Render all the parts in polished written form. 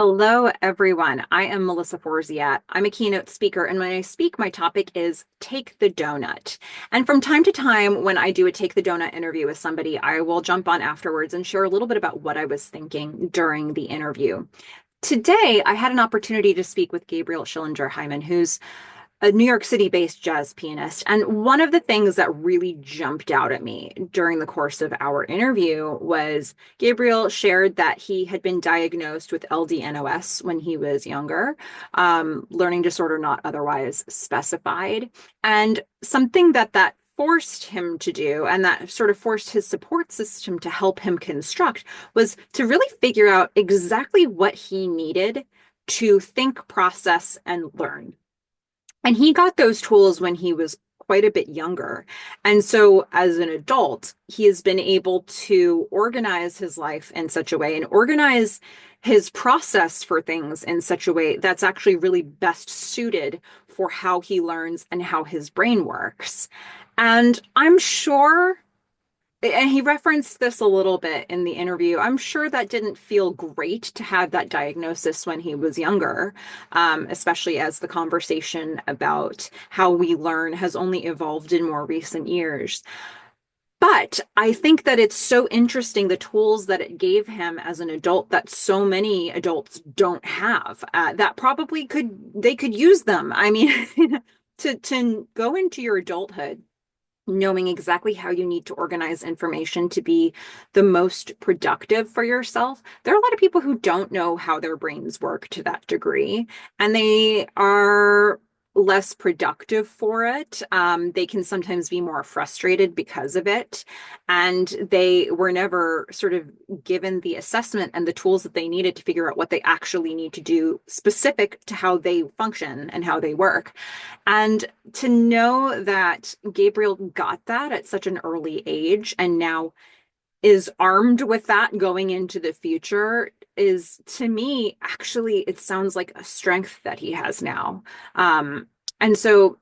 Hello, everyone. I am Melissa Forziat. I'm a keynote speaker, and when I speak, my topic is Take the Doughnut. And from time to time, when I do a Take the Doughnut interview with somebody, I will jump on afterwards and share a little bit about what I was thinking during the interview. Today, I had an opportunity to speak with Gabriel Schillinger Hyman, who's a New York City-based jazz pianist. And one of the things that really jumped out at me during the course of our interview was Gabriel shared that he had been diagnosed with LDNOS when he was younger, learning disorder not otherwise specified. And something that forced him to do, and that sort of forced his support system to help him construct, was to really figure out exactly what he needed to think, process, and learn. And he got those tools when he was quite a bit younger. And so as an adult, he has been able to organize his life in such a way and organize his process for things in such a way that's actually really best suited for how he learns and how his brain works. And I'm sure, and he referenced this a little bit in the interview. I'm sure that didn't feel great to have that diagnosis when he was younger, especially as the conversation about how we learn has only evolved in more recent years. But I think that it's so interesting the tools that it gave him as an adult that so many adults don't have. That probably they could use them. I mean, to go into your adulthood knowing exactly how you need to organize information to be the most productive for yourself. There are a lot of people who don't know how their brains work to that degree, and they are less productive for it. They can sometimes be more frustrated because of it, and they were never sort of given the assessment and the tools that they needed to figure out what they actually need to do specific to how they function and how they work. And to know that Gabriel got that at such an early age and now is armed with that going into the future is, to me, actually, it sounds like a strength that he has now. And so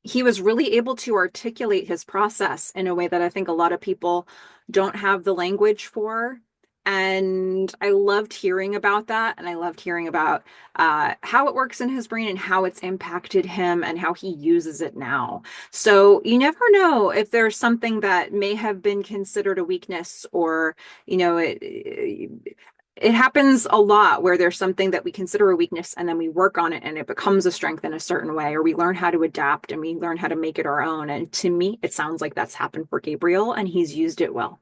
he was really able to articulate his process in a way that I think a lot of people don't have the language for. And I loved hearing about that. And I loved hearing about how it works in his brain and how it's impacted him and how he uses it now. So you never know if there's something that may have been considered a weakness, or, it happens a lot where there's something that we consider a weakness and then we work on it and it becomes a strength in a certain way, or we learn how to adapt and we learn how to make it our own. And to me, it sounds like that's happened for Gabriel and he's used it well.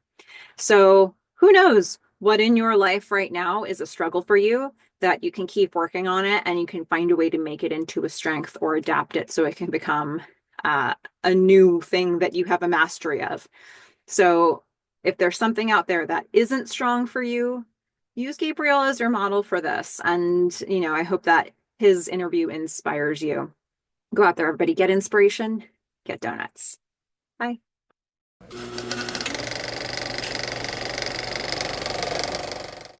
So who knows what in your life right now is a struggle for you, that you can keep working on it and you can find a way to make it into a strength or adapt it so it can become a new thing that you have a mastery of. So if there's something out there that isn't strong for you, use Gabriel as your model for this. And, I hope that his interview inspires you. Go out there, everybody, get inspiration, get donuts. Bye.